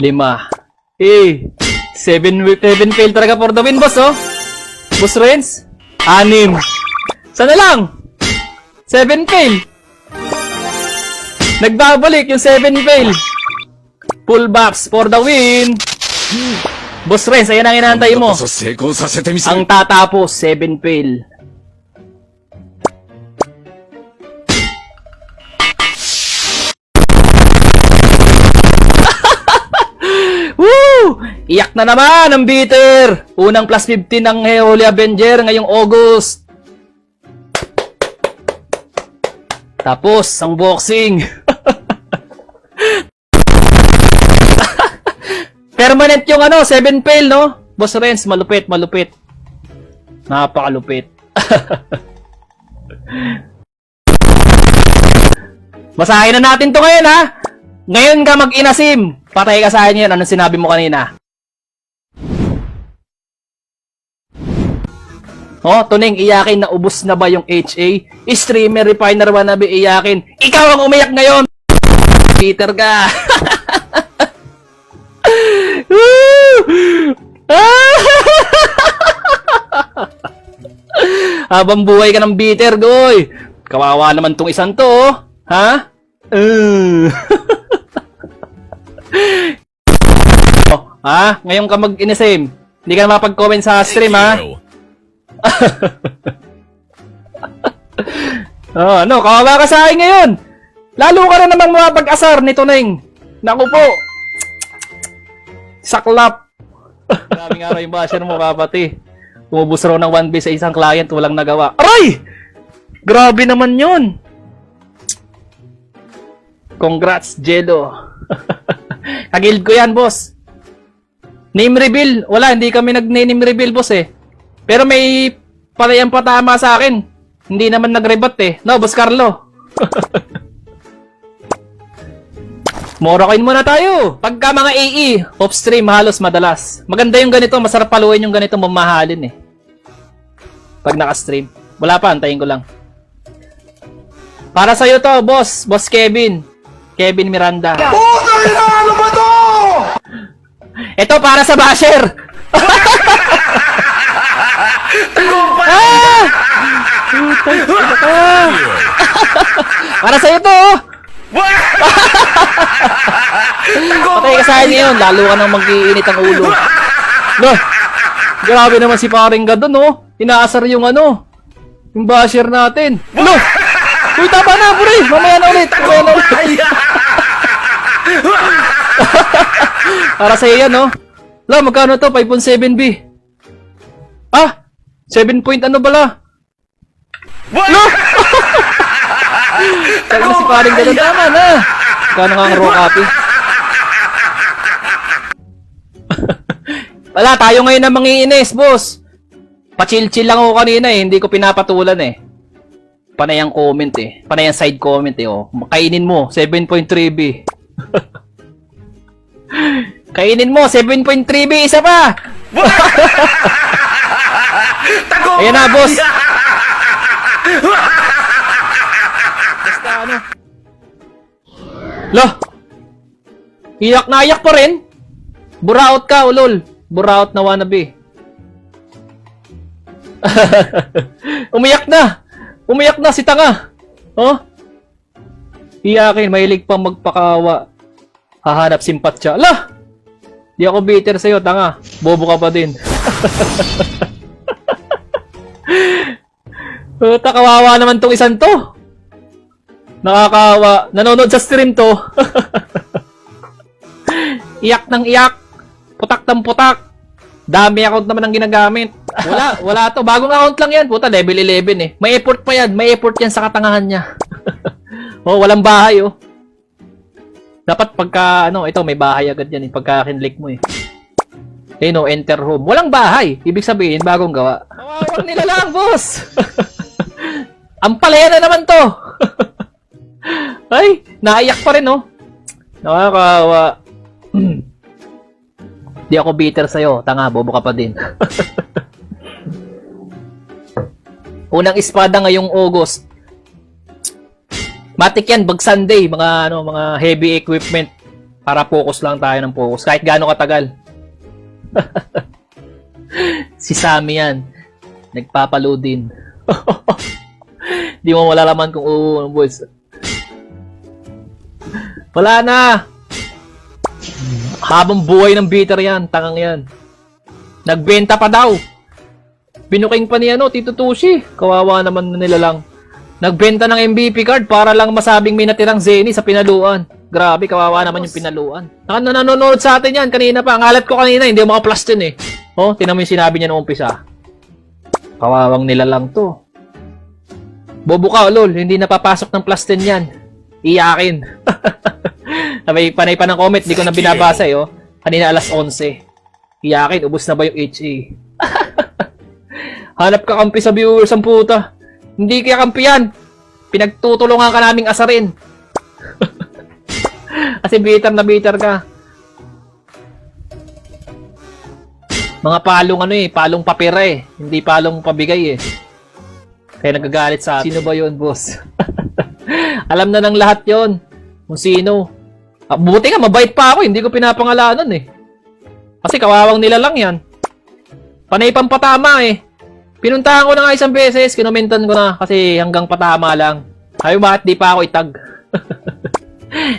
7 fail talaga for the win, boss, oh. Boss Renz. 6. Sana lang. 7 fail. Nagbabalik yung 7 fail. Full box for the win. Boss Renz, ayan ang inaantay mo. Ang tatapos, 7 fail. Woo! Iyak na naman ang bitter. Unang plus 15 ng Holy Avenger ngayong August. Tapos, ang boxing. Permanent yung 7 fail, no? Boss Renz, malupit, malupit. Napakalupit. Basahin na natin to ngayon, ha? Ngayon ka mag-inasim. Patay ka sa akin yun. Anong sinabi mo kanina? Oh, Tuning, iyakin na ubos na ba yung HA? Streamer, refiner, wannabe, iyakin. Ikaw ang umiyak ngayon! Peter ka! Habang buhay ka ng bitter, goy! Kawawa naman tong isang to, oh. Ha? Oh, ha? Ngayon ka mag-inisame. Hindi ka na mapag-comment sa stream, ha? Oh, kawawa ka sa akin ngayon. Lalo ka na namang mapag-asar ni Tuning. Naku po. Saklap. Maraming araw yung basher mo, kapati. Umubos raw ng 1B sa isang client, walang nagawa. Aray! Grabe naman yun. Congrats, Jedo. Kagild ko yan, boss. Name reveal. Wala, hindi kami nag-name reveal, boss, eh. Pero may palayang patama sa akin. Hindi naman nag-rebut, eh. No, Boss Carlo. Morokin muna tayo. Pagka mga AE, off-stream halos madalas. Maganda yung ganito, masarap paluin yung ganito, mamahalin, eh. Pag naka-stream. Wala pa, antayin ko lang. Para sa'yo to, boss. Boss Kevin. Kevin Miranda. Putang ina, ano ba to? Ito para sa basher. Para sa'yo to. Patay ka sa akin ngayon. Lalo ka nang mag-iinit ang ulo. No, grabe naman si paring Gadon, no? Inaasar yung yung basher natin. No! Uy, tama na, pre! Mamaya na ulit! Mamaya na ulit! Para sa'yo yan, no? La, magkano to? 5.7B. Ah! 7 point ano bala? No! Tama na si paring Gadon. Tama na! Magkano nga ang raw copy? Wala, tayo ngayon na mangiinis, boss. Pa-chill-chill lang ako kanina, eh. Hindi ko pinapatulan, eh. Panay ang comment, eh. Panay ang side comment, eh. Oh. Kainin mo, 7.3B. Kainin mo, 7.3B. Isa pa! Ayan na, boss. Basta Lah! Iyak na iyak pa rin. Buraot ka, ulol. Buraot na wannabe. Umiyak na. Umiyak na si tanga. Oh? Iyakin, mahilig pang magpakawa. Hahanap simpatya. Lah! Di ako bitter sa'yo, tanga. Bobo ka pa din. Kawawa naman tong isang to. Nakakawa. Nanonood sa stream to. Iyak ng iyak. Putak ng putak. Dami account naman ang ginagamit. Wala to. Bagong account lang yan. Puta, level 11 eh. May effort pa yan. May effort yan sa katangahan niya. Oh, walang bahay oh. Dapat pagka, ito may bahay agad yan eh. Pagka kinlik mo eh. Enter home. Walang bahay. Ibig sabihin, bagong gawa. Huwag nila lang, boss. Ang palaya na naman to. Ay, naiyak pa rin oh. Nakakawa. Di ako bitter sa'yo. Tanga, bobo ka pa din. Unang espada ngayong August. Matik yan, Bag Sunday, mga heavy equipment. Para focus lang tayo ng focus. Kahit gaano katagal. Si Sammy yan. Nagpapalo din. Di mo malalaman kung boys. Wala na. Habang buhay ng bitter yan. Tangang yan. Nagbenta pa daw. Binuking pa ni Tito Tushi. Kawawa naman na nila lang. Nagbenta ng MVP card para lang masabing may natirang Zenny sa pinaluan. Grabe, kawawa naman yung pinaluan. Nanonood sa atin yan kanina pa. Ang alat ko kanina, hindi mo maka-plus din eh. Oh, tinan mo yung sinabi niya noong umpisa. Kawawang nila lang to. Bobo ka, lol. Hindi napapasok ng plus 10 yan. Iyakin. May panay pa ng comment, di ko na binabasa eh. Oh. Kanina alas 11. Iyakin, ubos na ba yung HA? Hanap ka kampi sa viewers ang puta. Hindi kaya kampi yan. Pinagtutulungan ka naming asarin. Kasi bitter na bitter ka. Mga palong palong papera eh. Hindi palong pabigay eh. Kaya nagagalit sa atin. Sino ba yon, boss? Alam na ng lahat yon. Kung sino. Buti nga, mabait pa ako. Hindi ko pinapangalanan eh. Kasi kawawang nila lang yan. Panay pang patama eh. Pinuntahan ko na nga isang beses. Kinomentan ko na kasi hanggang patama lang. Ayaw bakit di pa ako itag.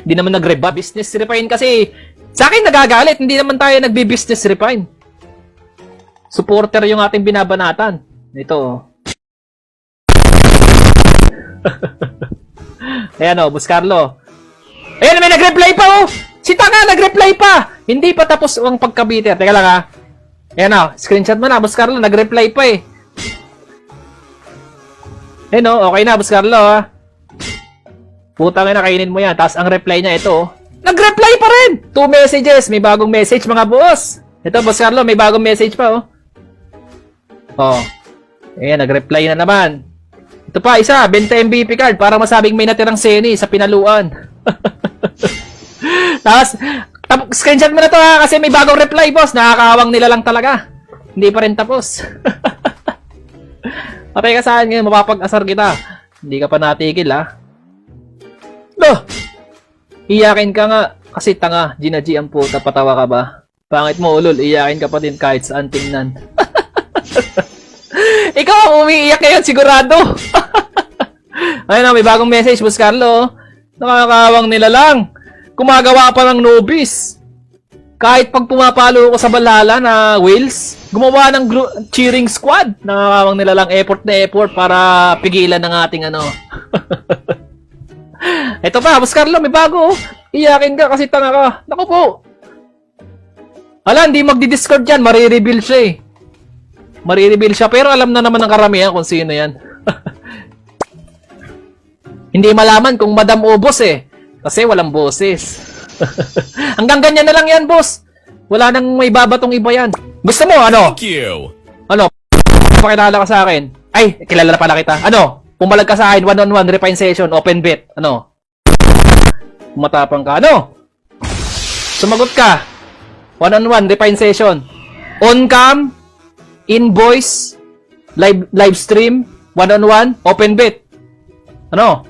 Di naman nag-reba. Business refine kasi. Sa akin nagagalit. Hindi naman tayo nagbi-business refine. Supporter yung ating binabanatan. Ito. Ayan o, Boss Carlo. Ayan, may nag-reply pa oh! Si Tanga, nag-reply pa! Hindi pa tapos ang pagka-bitter. Teka lang ha. Ayan o, screenshot mo na, Boss Carlo. Nag-reply pa eh. Ayan o, okay na, Boss Carlo ha. Putang ina, kainin mo yan. Tapos ang reply niya, ito oh. Nag-reply pa rin! 2 messages. May bagong message mga boss. Ito, Boss Carlo, may bagong message pa oh. Oh. Ayan, nag-reply na naman. Ito pa, isa, 20 MVP card para masabing may natirang Zenny sa pinaluan. Tapos, screenshot mo na to ha, kasi may bagong reply, boss. Nakakawang nila lang talaga. Hindi pa rin tapos. Patay ka saan ngayon, mapapag-asar kita. Hindi ka pa natigil ha. No! Iyakin ka nga, kasi tanga, Gina G ang puta, patawa ka ba? Pangit mo, ulol, iyakin ka pa din kahit saan tingnan. Ikaw ang umiiyak ngayon, sigurado. Ayun na, may bagong message, Boss Carlo. Nakakawang nila lang. Gumagawa pa ng nobis. Kahit pag pumapalo ko sa balala na Wales, gumawa ng cheering squad. Nakakawang nila lang effort na effort para pigilan ng ating ano. Ito pa, Boss Carlo, may bago. Iyakin ka kasi tanga ka. Naku po. Hala, hindi magdi-discord yan. Marireveal siya eh. Marireveal siya, pero alam na naman ng karamihan kung sino yan. Hindi malaman kung madam o boss eh. Kasi walang boses. Hanggang ganyan na lang yan, boss. Wala nang may babatong iba yan. Gusto mo, ano? Thank you. Ano? Pakilala ka sa akin. Ay, kilala na pala kita. Ano? Pumalag ka sa akin, 1-on-1, refine session, open bet. Ano? Matapang ka. Ano? Sumagot ka. 1-on-1, refine session. On cam, invoice, live stream, 1-on-1, open bet. Ano?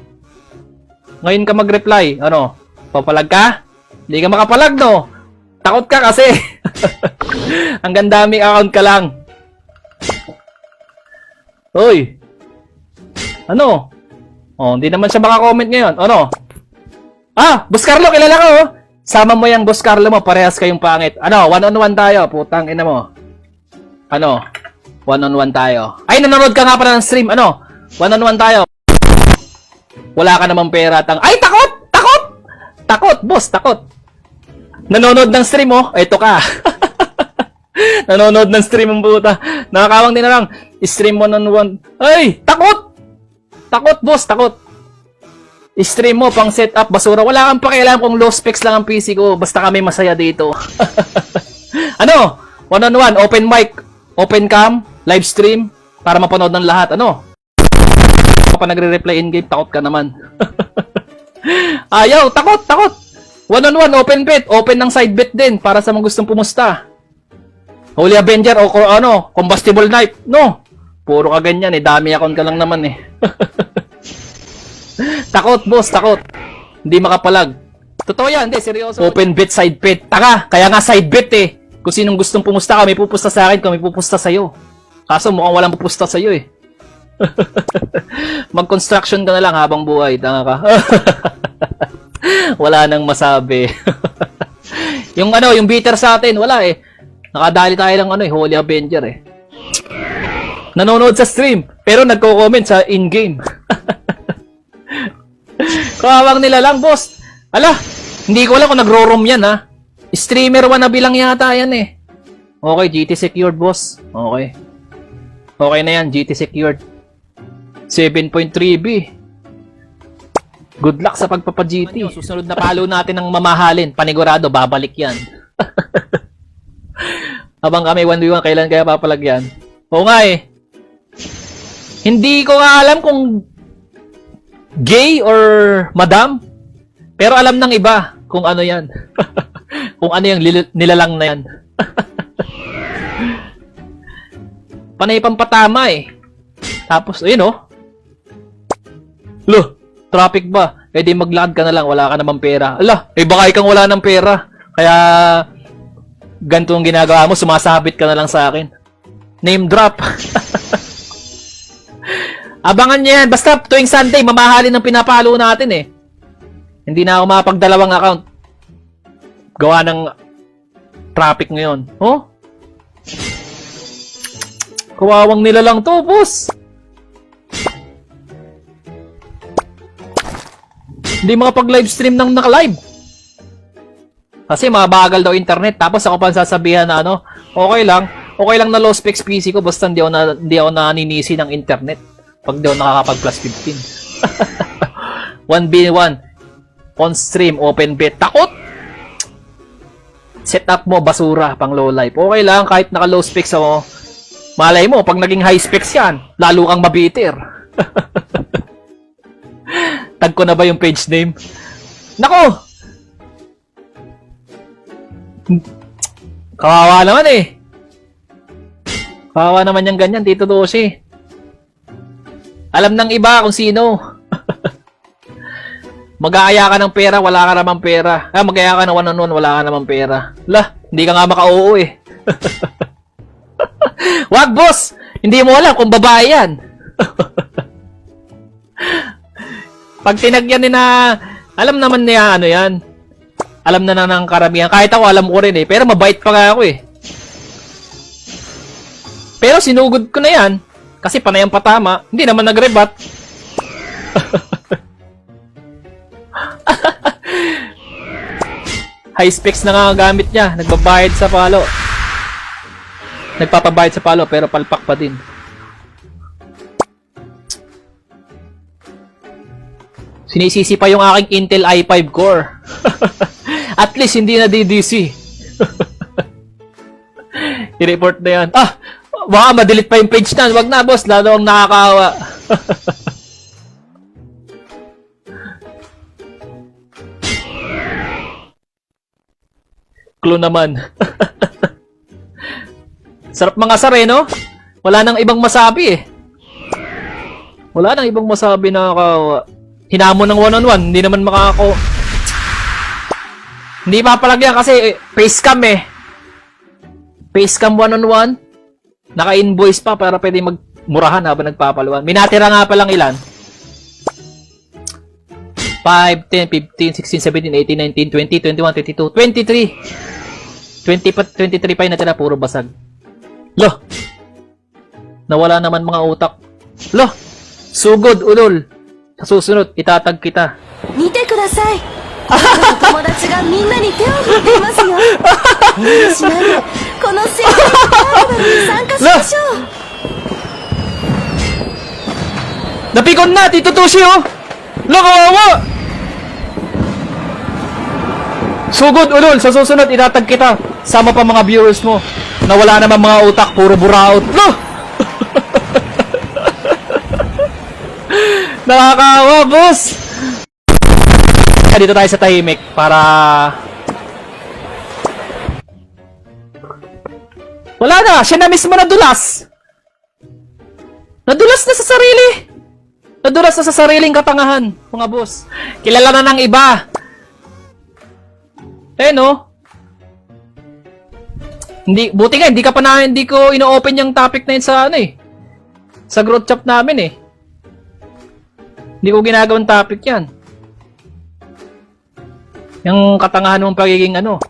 Ngayon ka mag-reply. Ano? Papalag ka? Hindi ka makapalag, no? Takot ka kasi. Hanggang daming account ka lang. Hoy. Ano? Oh, hindi naman siya maka-comment ngayon. Ano? Ah, Boss Carlo, kilala ko, oh. Sama mo yung Boss Carlo mo, parehas kayong pangit. Ano? 1-on-1 tayo. Putang ina mo. Ano? 1-on-1 tayo. Ay, nanonood ka nga pala ng stream. Ano? 1-on-1 tayo. Wala ka namang pera. Ay, takot! Takot! Takot, boss, takot. Nanonood ng stream, oh. Ito ka. Nanonood ng stream ang puta. Nakakawang din na lang. Stream 1-on-1. Ay, takot! Takot, boss, takot. Stream mo, pang setup, basura. Wala kang pakialam kung low specs lang ang PC ko. Basta kami masaya dito. Ano? 1-on-1, open mic, open cam, live stream, para mapanood ng lahat. Ano? Kapag nagre-reply in-game, takot ka naman. Ayaw, takot, takot. 1-on-1, open bet, open ng side bet din, para sa mga gustong pumusta. Holy Avenger o ano, combustible knife. No, puro ka ganyan eh, dami account ka lang naman eh. Takot, boss, takot. Hindi makapalag. Totoo yan, hindi, seryoso. Open bet, side bet. Taka, kaya nga side bet eh. Kung sinong gustong pumusta ka, may pupusta sa akin, kung may pupusta sa'yo. Kaso mukhang walang pupusta sa'yo eh. Mag-construction ka na lang habang buhay, tanga ka. Wala nang masabi. Yung yung bitter sa atin, wala eh. Nakadali tayo ng Holy Avenger eh. Nanonood sa stream, pero nagko-comment sa in-game. Kawawang nila lang, boss. Ala, hindi ko alam kung nagro-roam yan, ha. Streamer wannabe lang yata yan, eh. Okay, GT secured, boss. Okay. Okay na yan, GT secured. 7.3B. Good luck sa pagpapa-GT. Susunod na palo natin ng mamahalin. Panigurado, babalik yan. Habang kami 1v1, kailan kaya papalagyan? Oo nga eh. Hindi ko nga alam kung gay or madam. Pero alam ng iba kung ano yan. Kung ano yung nilalang na yan. Panay pampatama eh. Tapos, ayun oh. Loh, traffic ba? Eh di maglakad ka na lang, wala ka namang pera. Ala, eh baka ikang wala ng pera. Kaya, ganito ang ginagawa mo, sumasabit ka na lang sa akin. Name drop. Abangan niya yan. Basta tuwing Sunday, mamahalin ng pinapalo natin eh. Hindi na ako makapagdalawang account. Gawa ng traffic ngayon. Oh? Kawawang nila lang to, boss. Hindi makapag-livestream ng naka-live. Kasi mabagal daw internet. Tapos ako pa sasabihan na okay lang na low specs PC ko basta hindi ako naninisi ng internet. Pag di ako nakakapag plus 15. 1v1. On stream, open bet. Takot! Setup mo, basura, pang low life. Okay lang, kahit naka low specs ako. Malay mo, pag naging high specs yan, lalo kang mabitir. Tag ko na ba yung page name? Nako! Kawawa naman eh. Kawawa naman yung ganyan, Tito Doshi. Alam ng iba kung sino. Mag-aaya ka ng pera, wala ka namang pera. Mag-aaya ka ng one-on-one, wala ka namang pera. Lah, hindi ka nga maka-oo eh. Wag, boss! Hindi mo alam kung babae yan. Pag tinagyan ni na, alam naman niya yan. Alam na ng karamihan. Kahit ako, alam ko rin eh. Pero mabait pa nga ako eh. Pero sinugod ko na yan. Kasi panayang patama. Hindi naman nag-rebat. High specs na nga gamit niya. Nagbabayad sa palo. Nagpapabayad sa palo pero palpak pa din. Sinisisi pa yung aking Intel i5 core. At least hindi na DDC. I-report na yan. Baka ma-delete pa yung page na. Wag na, boss. Lalo ang nakakawa. Clue naman. Sarap mga sar no? Wala nang ibang masabi eh. Wala nang ibang masabi na nakakawa. Hinamon ng one-on-one. Hindi naman makako. Hindi mapalagyan kasi facecam eh. Facecam one-on-one. Naka-invoice pa para pwede magmurahan habang nagpapaluan. Minatira nga palang ilan? 5, 10, 15, 16, 17, 18, 19, 20, 21, 22, 23. 23 pa yung natira, puro basag. Loh! Nawala naman mga utak. Loh! Sugod, ulol. Sa susunod, itatag kita. 見てください。友達がみんなに手を振っていますよ。遠慮しないでこの世界カードに参加しましょう。 Napikon na, Tito Toshi, oh! Lo, kawawa! Sugod, ulol. Sa susunod, itatag kita. Sama pa mga viewers mo. Na wala naman mga utak, puro buraot. Lo! Nakakawa, boss! Dito tayo sa tahimik para... Wala na! Siya na mismo nadulas! Nadulas na sa sarili! Nadulas na sa sariling katangahan, mga boss. Kilala na ng iba. No? Buti nga, hindi ko ino-open yung topic na yun sa ano eh. Sa group chat namin eh. Hindi ko ginagawang topic yan. Yung katangahan mong pagiging ano.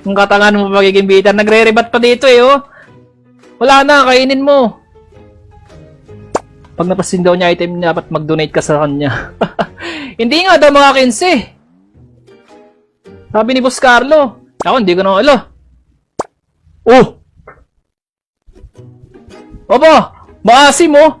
Yung katangahan mong pagiging bitter. Nagre-rebat pa dito eh, oh. Wala na, kainin mo. Pag napasin daw niya item, dapat mag-donate ka sa kanya. Hindi nga daw mga 15. Sabi ni Boss Carlo. Ako, hindi ko na alo. Oh! Opo! Maasim mo!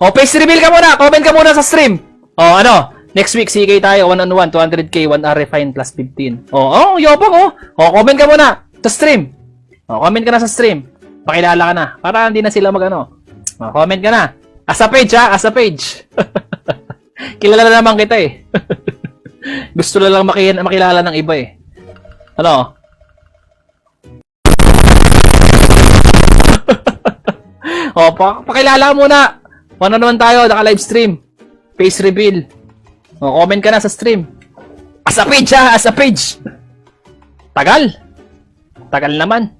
O, face reveal ka muna! Comment ka muna sa stream! O, ano? Next week, CK tayo, 1-on-1, 200k, 1R refine plus 15. O, yopang o! O, comment ka muna sa stream! O, comment ka na sa stream. Pakilala ka na. Para hindi na sila mag-ano. O, comment ka na. As a page, ha? As a page. Kilala na naman kita eh. Gusto na lang makilala ng iba eh. Ano? O, pakilala muna. Ano naman tayo, naka-live stream. Face reveal. O, comment ka na sa stream. As a page ha, as a page. Tagal. Tagal naman.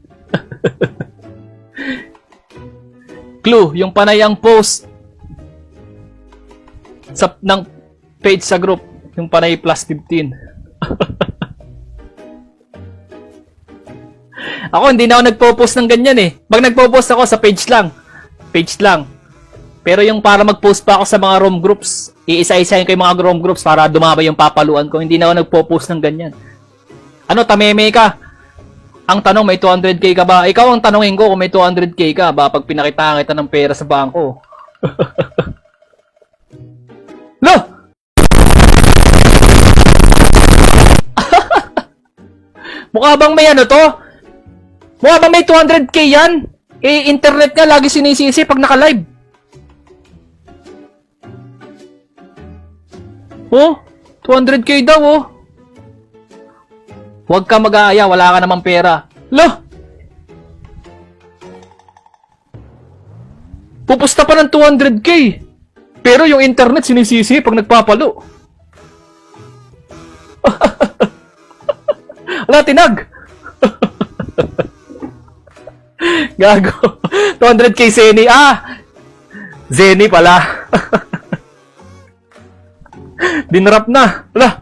Clue, yung panayang post ng page sa group. Yung panay plus 15. Ako, hindi na ako nagpo-post ng ganyan eh. Pag nagpo-post ako sa page lang. Page lang. Pero yung para mag-post pa ako sa mga ROM groups, iisa-isahin ko yung mga ROM groups para dumaba yung papaluan ko. Hindi na ako nagpo-post ng ganyan. Ano, tameme ka? Ang tanong, may 200k ka ba? Ikaw ang tanongin ko kung may 200k ka ba pag pinakita kita ng pera sa bangko. Lo! Mukha bang may ano to? Mukha bang may 200k yan? Eh, internet nga lagi sinisisi pag naka-live. Oh, 200k daw oh. Huwag ka mag-aaya, wala ka namang pera. Lo! Pupusta pa ng 200k. Pero yung internet sinisisi pag nagpapalo. Wala, tinag. Gago. 200k Zeni. Zeni pala. Dinrap na. Wala.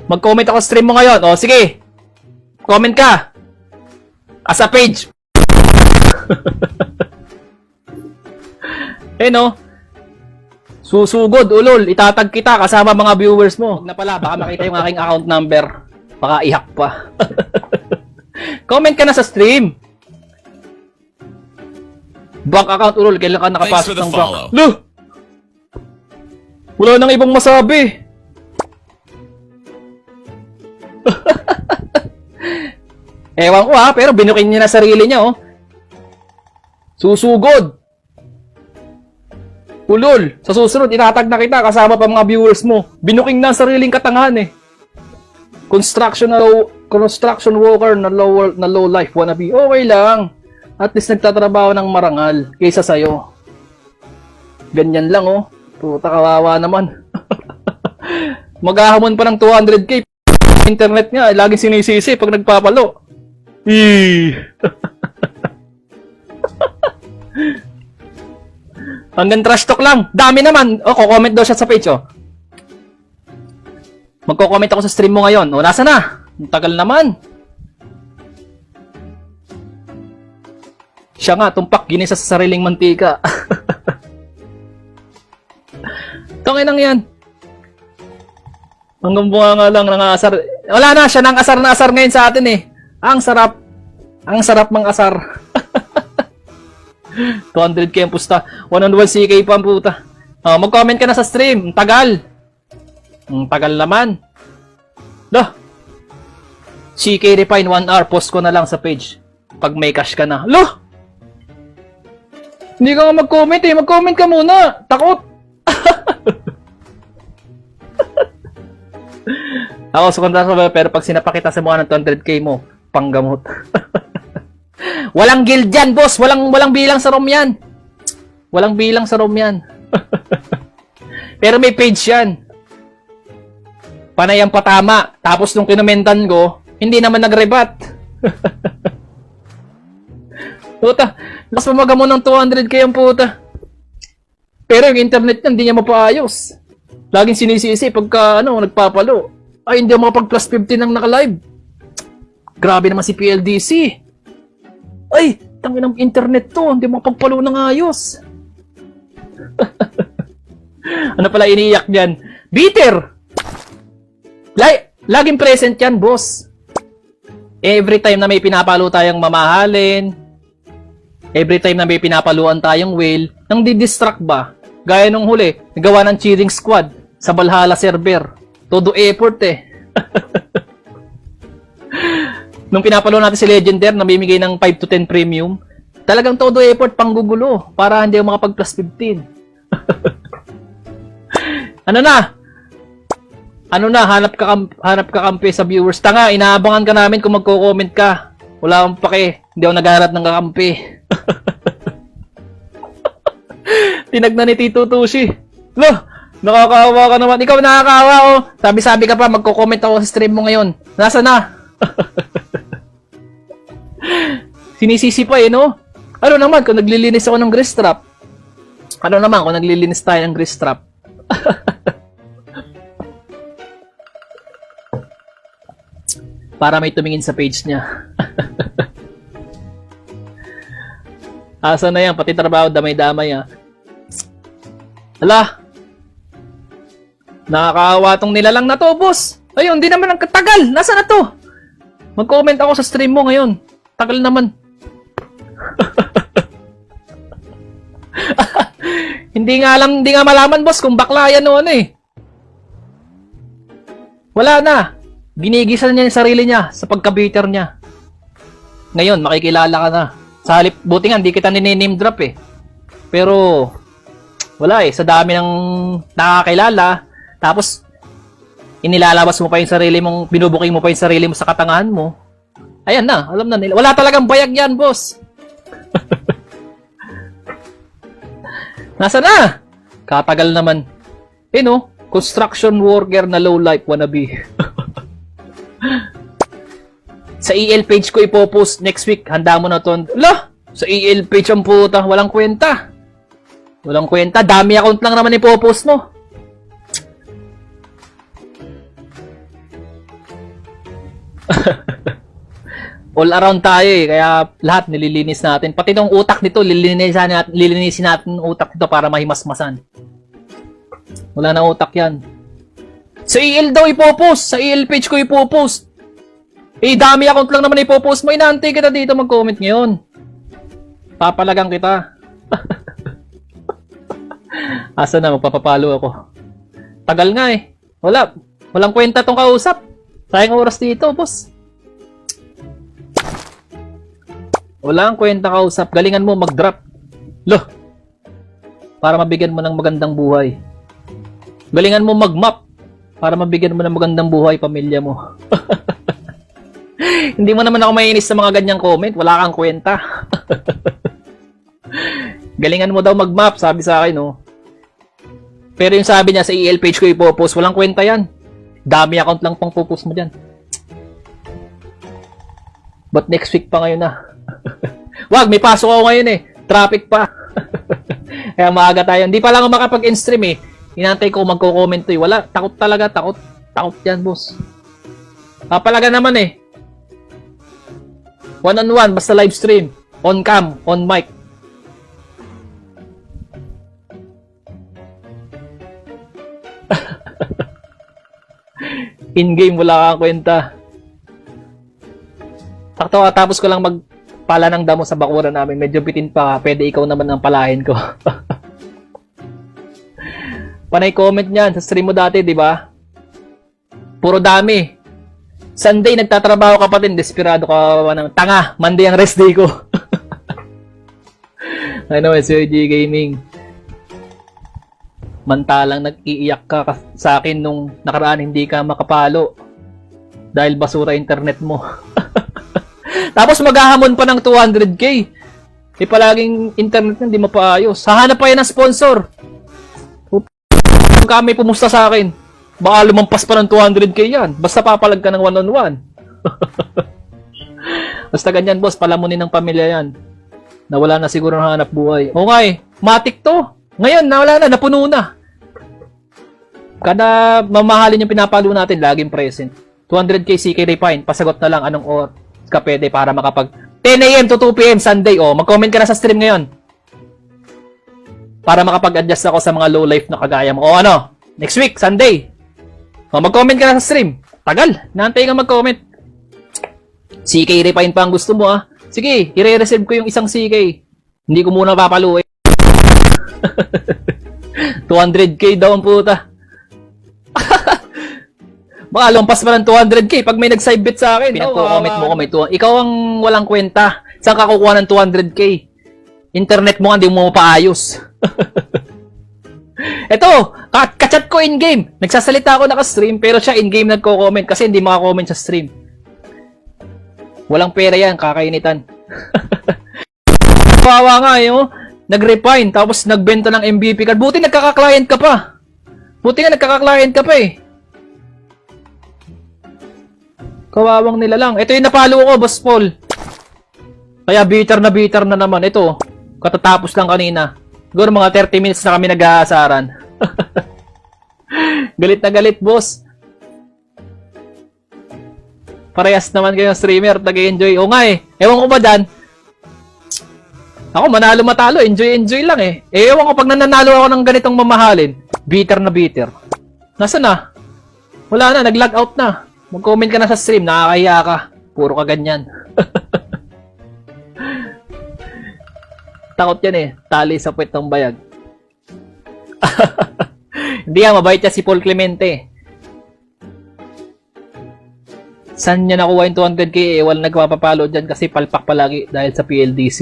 Mag-comment ako sa stream mo ngayon. O, sige. Comment ka. As a page. No? Susugod, ulol. Itatag kita kasama mga viewers mo. Huwag na pala, baka makita yung aking account number. Baka ihack pa. Comment ka na sa stream. Bank account, ulol. Kailan ka nakapasok ng bank? Lo! Wala nang ibang masabi. Ewan ko ha, pero binukin niya na sarili niya oh. Susugod. Ulol, sa susunod itatag na kita kasama pa mga viewers mo. Binuking na ang sariling katangahan eh. Construction worker na low life wannabe. Okay lang. At least nagtatrabaho ng marangal kaysa sa'yo. Ganyan lang oh. Puta, kawawa naman. Maghahamon pa ng 200k. Internet nga, laging sinisisi pag nagpapalo. Hanggang trash talk lang. Dami naman. O, comment daw siya sa page, oh. Magko-comment ako sa stream mo ngayon. O, nasa na? Ang tagal naman. Siya nga, tumpak, ginisa sa sariling mantika. Tangin lang yan. Hanggang bunga nga lang, nangasar. Wala na, siya nang asar na asar ngayon sa atin eh. Ang sarap. Ang sarap mang asar. 200k ang pusta. 101 CK pa ang puta. Mag-comment ka na sa stream. Ang tagal. Ang tagal naman. Dah. CK Refine 1 hour. Post ko na lang sa page. Pag may cash ka na. Loh! Hindi ka nga mag-comment eh. Mag-comment ka muna. Takot. Ako sukontra sa pero pag sinapakita sa mukha ng 200k mo, panggamot. Walang guild yan, boss. Walang bilang sa room yan. Walang bilang sa room yan. Pero may page yan. Panay ang patama. Tapos nung kinomentan ko, hindi naman nag-rebat. Puta, mas pamaga mo ng 200k ang puta. Pero yung internet niya, hindi niya mapaayos. Laging sinisisi pagka, nagpapalo. Ay, hindi ako makapag plus 15 ng naka-live. Grabe naman si PLDC. Ay, tangin ng internet to. Hindi mo makapagpalo ng ayos. Ano pala iniiyak dyan? Bitter! Laging present yan, boss. Every time na may pinapalo tayong mamahalin, every time na may pinapaluan tayong whale, nang didistract ba? Gaya nung huli, nagawa ng cheering squad sa Valhalla server. Todo effort eh. Nung pinapalo natin si Legendary, namimigay ng 5 to 10 premium, talagang todo effort panggugulo para hindi ako makapag plus 15. Ano na, hanap ka kampi sa viewers. Tanga, inaabangan ka namin kung magko-comment ka. Wala akong pake, hindi ako naghahanap ng kakampi. Tinagnan ni Tito Tushi. Loh, nakakaawa ka naman. Ikaw nakakaawa, oh. Sabi-sabi ka pa, magko-comment ako sa stream mo ngayon. Nasa na? Sinisisi pa eh, no? Ano naman kung naglilinis ako ng grease trap? Ano naman kung naglilinis tayo ng grease trap? Para may tumingin sa page niya. Asa na yan, pati trabaho damay-damay ah. Hala! Nakakaawa tong nilalang na to, boss! Ayun, hindi naman ang katagal! Nasaan na to? Mag-comment ako sa stream mo ngayon. Tagal naman. Hindi nga malaman, boss, kung bakla yan o ano eh. Wala na. Ginigisan niya yung sarili niya sa pagka-bitter niya. Ngayon, makikilala ka na. Sa halip, buti nga, hindi kita nini-name drop eh. Pero, wala eh. Sa dami ng nakakilala, tapos, inilalabas mo pa yung sarili mong, binubuking mo pa yung sarili mo sa katangahan mo. Ayan na, alam na nila. Wala talagang bayag yan, boss. Nasa na? Katagal naman. Eh no, construction worker na low life wannabe. Sa EL page ko ipopost next week. Handa mo na to. Lah! Sa EL page ang puta. Walang kwenta. Walang kwenta. Dami account lang naman ipopost mo. All around tayo eh. Kaya lahat nililinis natin. Pati tong utak nito, lilinisin natin utak nito para mahimasmasan. Wala na utak yan. Sa EL daw ipopost. Sa EL page ko ipopost. Eh, dami account lang naman ipopost mo. Inaantay kita dito mag-comment ngayon. Papalagang kita. Asa na, magpapapalo ako. Tagal nga eh. Walang kwenta tong kausap. Sayang oras dito, boss. Walang kwenta kausap. Galingan mo mag-drop. Loh. Para mabigyan mo ng magandang buhay. Galingan mo mag-map. Para mabigyan mo ng magandang buhay pamilya mo. Hindi mo naman ako maiinis sa mga ganyang comment. Wala kang kwenta. Galingan mo daw mag-map, sabi sa akin, no? Pero yung sabi niya sa EL page ko ipopost, walang kwenta yan. Dami account lang pang popost mo dyan. But next week pa ngayon na. Wag, may pasok ako ngayon eh. Traffic pa. Kaya maaga tayo. Hindi pa lang ako makapag-in-stream eh. Inantay ko magko-comment to eh. Wala, takot talaga, takot. Takot yan, boss. Papalaga naman eh. One-on-one, basta live stream. On cam, on mic. In-game, wala kang kwenta. Takto, tapos ko lang magpala ng damo sa bakuran namin. Medyo bitin pa. Pwede ikaw naman ang palahin ko. Panay comment niyan sa stream mo dati, di ba? Puro dami. Sunday, nagtatrabaho ka pa din. Desperado ka ng tanga. Monday ang rest day ko. Ano, SOG Gaming. Mantalang nag-iiyak ka sa akin nung nakaraan hindi ka makapalo. Dahil basura internet mo. Tapos maghahamon pa ng 200k. Palaging internet na hindi mapaayos. Hahanap pa yan ng sponsor. Kung may pumusta sa akin, baka lumampas pa ng 200k yan. Basta papalag ka ng 1-on-1. Basta ganyan, boss. Palamunin ng pamilya yan. Nawala na siguro ng hanap buhay. O nga eh, matik to. Ngayon, nawala na, napuno na. Kada mamahalin yung pinapalo natin, laging present. 200k CK Refine, pasagot na lang anong oras ka pwede para makapag 10 AM to 2 PM Sunday. O, mag-comment ka na sa stream ngayon. Para makapag-adjust ako sa mga low life na kagaya mo. O ano, next week, Sunday. O, mag-comment ka na sa stream. Tagal, naantay ka mag-comment. CK Refine pa ang gusto mo ah. Sige, i-reserve ko yung isang CK. Hindi ko muna papaluin. 200k daw ang puta. Baka lumpas pa ng 200k pag may nag-side bet sa akin. Pinagko-comment mo ko may ikaw ang walang kwenta. Saan ka kukuha ng 200k? Internet mo nga, hindi mo paayos. Eto, kachat ko in-game. Nagsasalita ako naka-stream, pero siya in-game nagko-comment kasi hindi maka-comment sa stream. Walang pera yan, kakainitan. Kawawa nga yun. Nag-refine, tapos nagbenta ng MVP card. Buti nagkaka-client ka pa. Buti nga nagkaka-client ka pa eh. Kawawang nila lang. Ito yung napalo ko, Boss Paul. Kaya bitter na naman. Ito, katatapos lang kanina. Siguro mga 30 minutes na kami nag-aasaran. Galit na galit, boss. Parehas naman kayong streamer, nag-enjoy. O nga eh, ewan ko ba dyan? Ako, manalo matalo, enjoy lang eh. Ewan ko pag nananalo ako ng ganitong mamahalin, bitter na bitter. Nasaan na? Wala na, nag-log out na. Mag-comment ka na sa stream, nakakahiya ka. Puro ka ganyan. Takot yan eh, tali sa puwet ng bayag. Hindi nga, mabait niya si Paul Clemente. Saan niya nakuha yung 200k? Wala nagpapapalo dyan kasi palpak palagi dahil sa PLDC.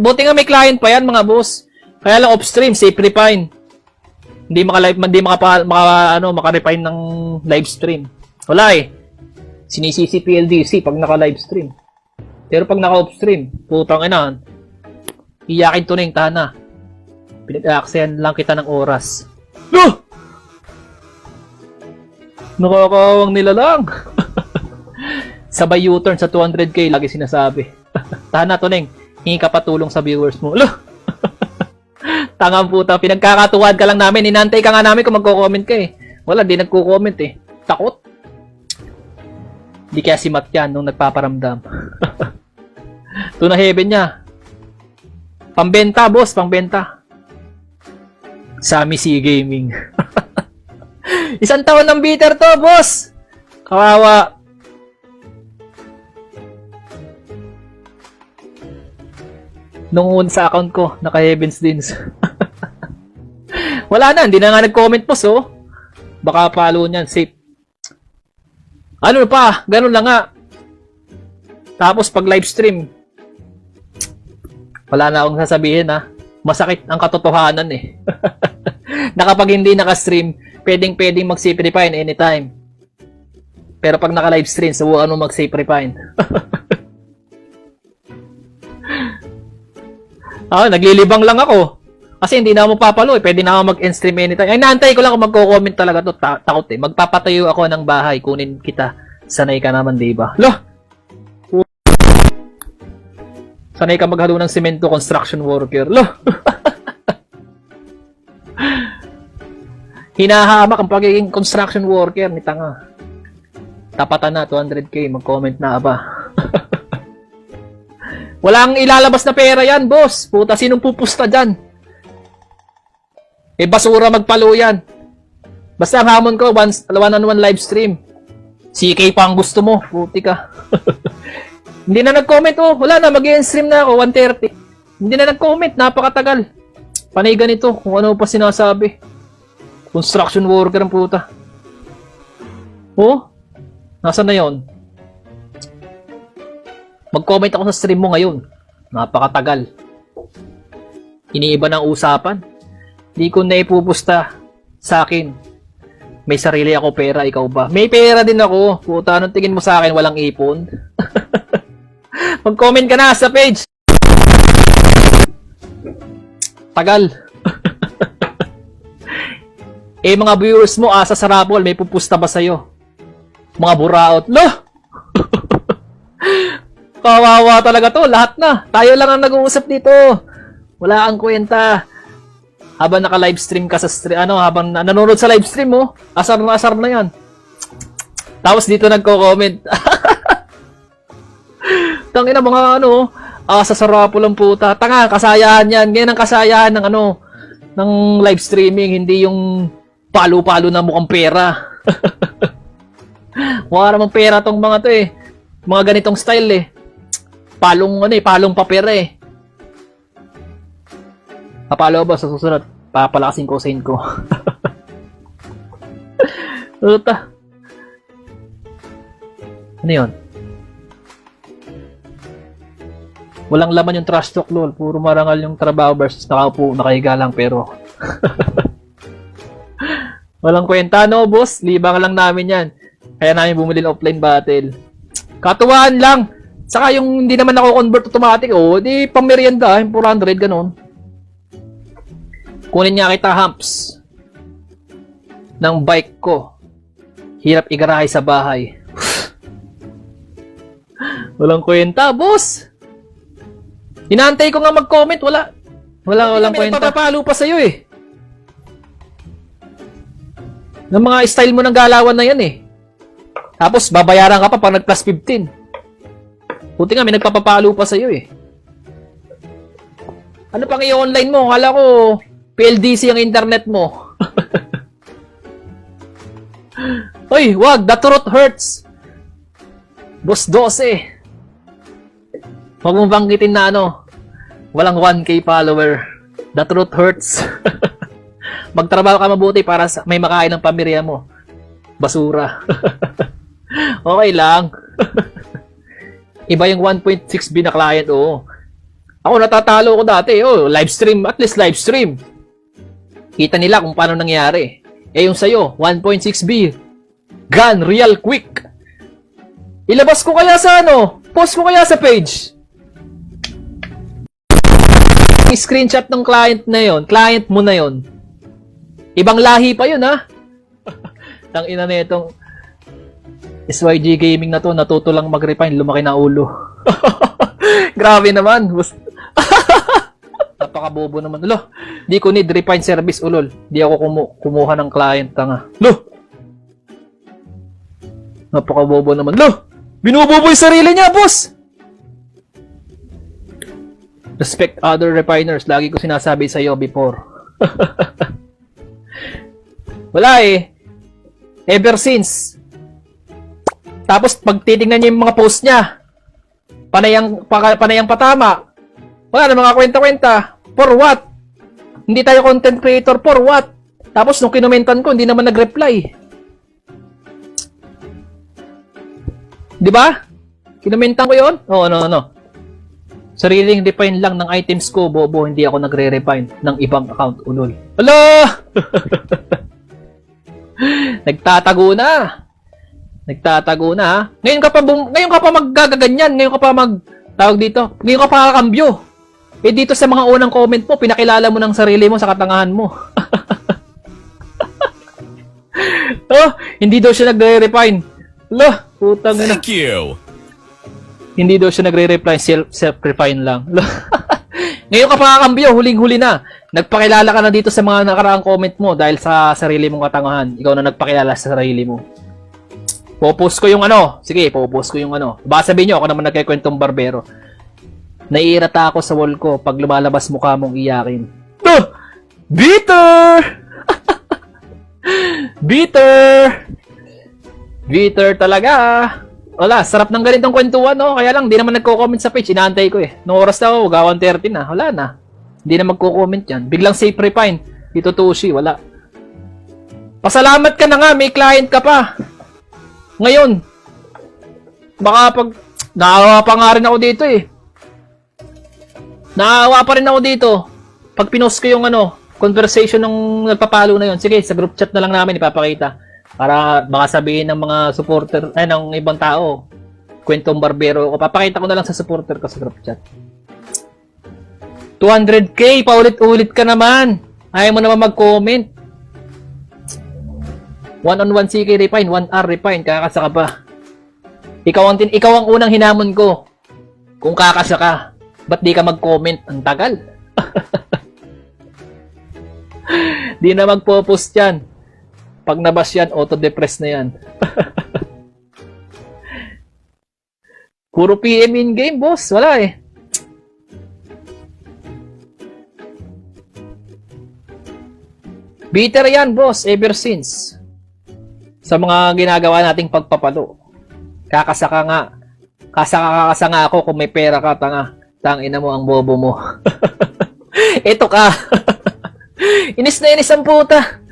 Buti nga may client pa yan mga boss. Kaya lang off-stream, safe refine. Hindi maka-refine ng live stream. Wala eh. Sinisisi PLDC pag naka-live stream. Pero pag naka-off-stream, putang ina. Iyakin to na yung tana. Pinag-aaksayan lang kita ng oras. No! Nakakawang nila lang. Sabay U-turn sa 200k, lagi sinasabi. Tana, Toneng. Hingi ka patulong sa viewers mo. Tangang puta, pinagkakatuwad ka lang namin. Inantay ka nga namin kung magko-comment ka eh. Wala, di nagko-comment eh. Takot. Di kaya si Matt yan nung nagpaparamdam. Ito na heaven niya. Pambenta, boss, pambenta. Sami C Gaming. Isang taon ng bitter to, boss. Kawawa. Nung sa account ko, naka-heavens din. Wala na, hindi na nga nag-comment, boss, oh. Baka follow niyan, safe. Ano pa, ganun lang nga. Tapos pag live stream, wala na akong sasabihin, ha. Masakit ang katotohanan, eh. Na kapag hindi naka-stream, pwedeng mag-safe refine anytime. Pero pag naka-live stream, subukan mo mag-safe refine. Naglilibang lang ako. Kasi hindi na ako papalo eh. Pwede na ako mag-end stream anytime. Ay, naantay ko lang kung magko-comment talaga to. Takot eh. Magpapatayo ako ng bahay. Kunin kita. Sanay ka naman, diba? Loh! Sanay ka maghalo ng semento, construction worker. Loh! Hinahamak ang pagiging construction worker ni tanga. Tapatan na, 200k. Mag-comment na aba. Walang ilalabas na pera yan, boss. Puta, sinong pupusta dyan? Eh, basura magpalo yan. Basta ang hamon ko, one-on-one live stream. CK pa ang gusto mo. Puti ka. Hindi na nag-comment, oh. Wala na, mag-end stream na ako, 1:30. Hindi na nag-comment, napakatagal. Panay ganito, kung ano pa sinasabi. Construction worker ang puta. Oh? Nasaan na yon? Mag-comment ako sa stream mo ngayon. Napakatagal. Iniiba ng usapan. Di ko na ipupusta sa akin. May sarili ako pera, ikaw ba? May pera din ako. Puta, anong tingin mo sa akin? Walang ipon? Mag-comment ka na sa page. Tagal. Eh, mga viewers mo, asa sa raffle, may pupusta ba sa'yo? Mga buraot. Lo! Kawawa talaga to, lahat na. Tayo lang ang nag-uusap dito. Wala ang kwenta. Habang naka-livestream ka sa habang nanonood sa livestream mo, asar na yan. Tapos dito nagko-comment. Tangina mga asa sa raffle ang puta. Tanga, kasayahan yan. Ganyan ang kasayahan ng ng live streaming, hindi yung palo-palo na mukhang pera. Wala namang pera tong mga to eh. Mga ganitong style eh. Palong papera eh. Papalo ba sa susunod? Papalakasin ko sa ko. Uta. Ano yun? Walang laman yung trash talk, lol. Puro marangal yung trabaho versus nakaupo, nakahiga lang, pero... Walang kwenta, no, boss? Libang lang namin yan. Kaya namin bumili ng offline battle. Katuwaan lang. Saka yung hindi naman convert automatic, di pamerienda, yung 400, ganun. Kunin niya kita, humps. Ng bike ko. Hirap igarahe sa bahay. Walang kwenta, boss! Inaantay ko nga mag-comment, walang kwenta. Papapalo pa sa'yo eh. Ng mga style mo ng galawan na yan eh. Tapos babayaran ka pa pag nag-plus 15. Buti nga may nagpapapalo pa sa'yo eh. Ano pang i-online mo? Kala ko PLDC ang internet mo. Hoy, wag, the truth hurts. Boss 12. Huwag mong banggitin na walang 1K follower. The truth hurts. Magtrabaho ka mabuti para may makain ng pamilya mo. Basura. Okay lang. Iba yung 1.6B na client, oo. Ako natatalo ko dati, live stream, at least live stream. Kita nila kung paano nangyari. Eh yung sa'yo, 1.6B. Gun, real quick. Ilabas ko kaya sa post ko kaya sa page. Screenshot ng client na yon, client mo na yon. Ibang lahi pa yun, ha? Tang ina na itong SYG Gaming na to, natuto lang mag-refine, lumaki na ulo. Grabe naman. Napakabobo naman. Lo, di ko need refine service, ulol. Di ako kumuha ng client, tanga. Lo! Napakabobo naman. Lo! Binubobo yung sarili niya, boss! Respect other refiners. Lagi ko sinasabi sa iyo before. Wala eh. Ever since. Tapos pag titingnan niyo yung mga post niya, panayang patama. Wala na mga kwenta-kwenta. For what? Hindi tayo content creator. For what? Tapos nung kinomentan ko, hindi naman nag-reply. Di ba? Kinomentan ko yun? Oo, no. Sariling refine lang ng items ko, bobo, hindi ako nagre-refine ng ibang account, ulol. Hala! Nagtatago na, ha? Ngayon ka pa maggagaganyan, ngayon ka pa ngayon ka pa kakambyo. Eh dito sa mga unang comment mo, pinakilala mo ng sarili mo sa katangahan mo. Hindi daw siya nagre-refine. Hala, putang ina. Thank you. Hindi daw siya nagre-reply, self-refine lang. Ngayon ka pa kakambyo, huling-huli na. Nagpakilala ka na dito sa mga nakaraang comment mo dahil sa sarili mong katangahan. Ikaw na nagpakilala sa sarili mo. Popost ko yung Sige, popost ko yung Baka sabihin nyo, ako naman nagkikwentong barbero. Naiirata ako sa wall ko pag lumalabas mukha mong iyakin. Bitter! Bitter talaga. Wala, sarap ng ganitong kwentuhan, Kaya lang, di naman nagko-comment sa page. Inaantay ko eh. Noong oras na ako, 1:30 na. Wala na. Hindi na magko-comment yan. Biglang safe refine. Dito Tushi, wala. Pasalamat ka na nga, may client ka pa. Ngayon, baka pag... Naawa pa nga rin ako dito eh. Naawa pa rin ako dito. Pag pinost ko yung conversation ng nagpapalo na yon. Sige, sa group chat na lang namin ipapakita. Para baka sabihin ng mga supporter, ng ibang tao, kwentong barbero ko. Papakita ko na lang sa supporter ko sa group chat. 200k, paulit-ulit ka naman. Ayaw mo naman mag-comment. 1-on-1 CK Refine, 1R Refine, kakasa ka pa. Ikaw ang unang hinamon ko. Kung kakasa ka, ba't di ka mag-comment? Ang tagal. Di na magpo-post yan. Pag nabas yan, auto-depress na yan. Puro PM in-game, boss. Wala eh. Bitter yan, boss, ever since. Sa mga ginagawa nating pagpapalo. Kakasaka nga. Kakasa nga ako kung may pera ka, tanga. Tangina mo ang bobo mo. Ito ka. Inis na inis ang puta.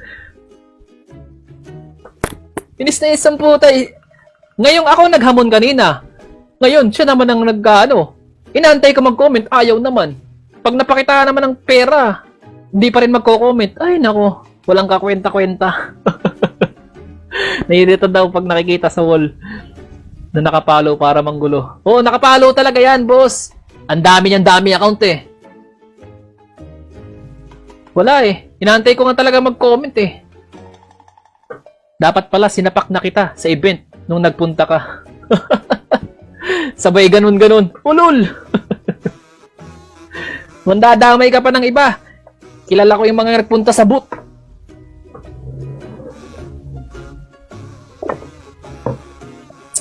Inis na inis ang puta. Ngayong ako naghamon kanina. Ngayon, siya naman ang nagkaano. Inaantay ko mag-comment, ayaw naman. Pag napakita naman ng pera, hindi pa rin magko-comment. Ay, nako. Walang kakwenta-kwenta. Naiirita daw pag nakikita sa wall na nakapalo para manggulo. Oo, nakapalo talaga yan, boss. Ang dami account eh. Wala eh. Inaantay ko nga talaga mag-comment eh. Dapat pala sinapak na kita sa event nung nagpunta ka. Sabay ganun-ganun. Ulul! Mandadamay ka pa ng iba. Kilala ko yung mga nagpunta sa booth.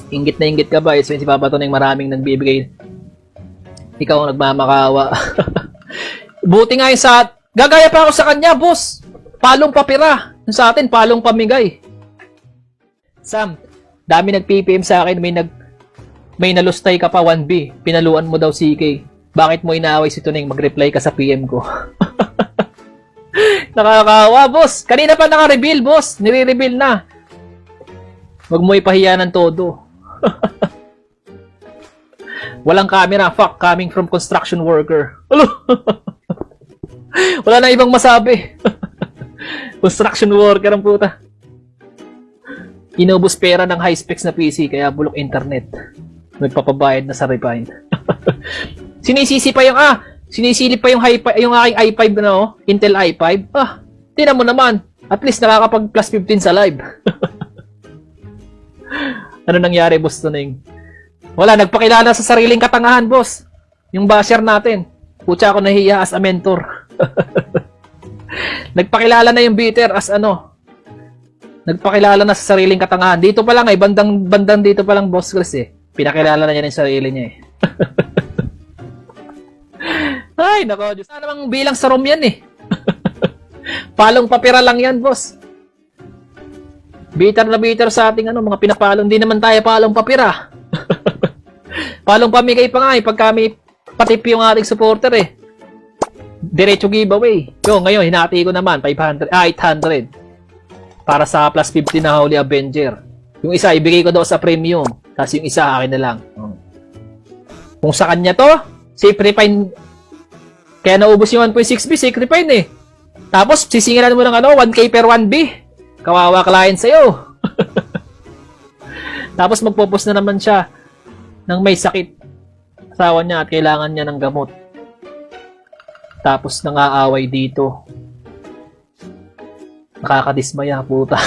Inggit na inggit ka ba? So, si Papa Toneng maraming nagbibigay. Ikaw ang nagmamakawa. Buti nga yung sa... Gagaya pa ako sa kanya, boss. Palong papira. Yung sa atin, palong pamigay. Sam, dami nag-PPM sa akin. May nalustay ka pa 1B. Pinaluan mo daw CK. Bakit mo inaaway si Toneng? Mag-reply ka sa PM ko. Nakakawa, boss. Kanina pa naka-reveal, boss. Nire-reveal na. Huwag mo ipahiya ng todo. Walang camera. Fuck. Coming from construction worker. Wala na ibang masabi. Construction worker ang puta. Inubos pera ng high specs na PC kaya bulok internet. Nagpapabayad na sa Refine. Sinisisi pa yung sinisilip pa yung yung aking i5 na Intel i5. Tingnan mo naman. At least nakakapag plus 15 sa live. Ano nangyari, boss Toneng? Wala, nagpakilala sa sariling katangahan, boss. Yung basher natin. Putya ako nahiya as a mentor. Nagpakilala na yung bitter as Nagpakilala na sa sariling katangahan. Dito pa lang bandang dito pa lang, boss Chris eh. Pinakilala na niya yung sarili niya eh. Ay, nako, Diyos. Sana namang bilang sa room yan eh. Palong papira lang yan, boss. Bitter na bitter sa ating mga pinapalong. Hindi naman tayo palong papira. Palong pamigay pa nga eh. Pag kami patip yung ating supporter eh. Diretso giveaway. Yo, ngayon, hinati ko naman. 800. Para sa plus 50 na Holy Avenger. Yung isa, ibigay ko daw sa premium. Tapos yung isa, akin na lang. Kung sa kanya to, safe refine. Kaya naubos yung 1.6B, safe refine eh. Tapos, sisingilan mo ng 1K per 1B. Kawawa client sa'yo. Tapos, magpo-post na naman siya ng may sakit. Asawa niya at kailangan niya ng gamot. Tapos, nangaaway dito. Nakakadismaya, puta.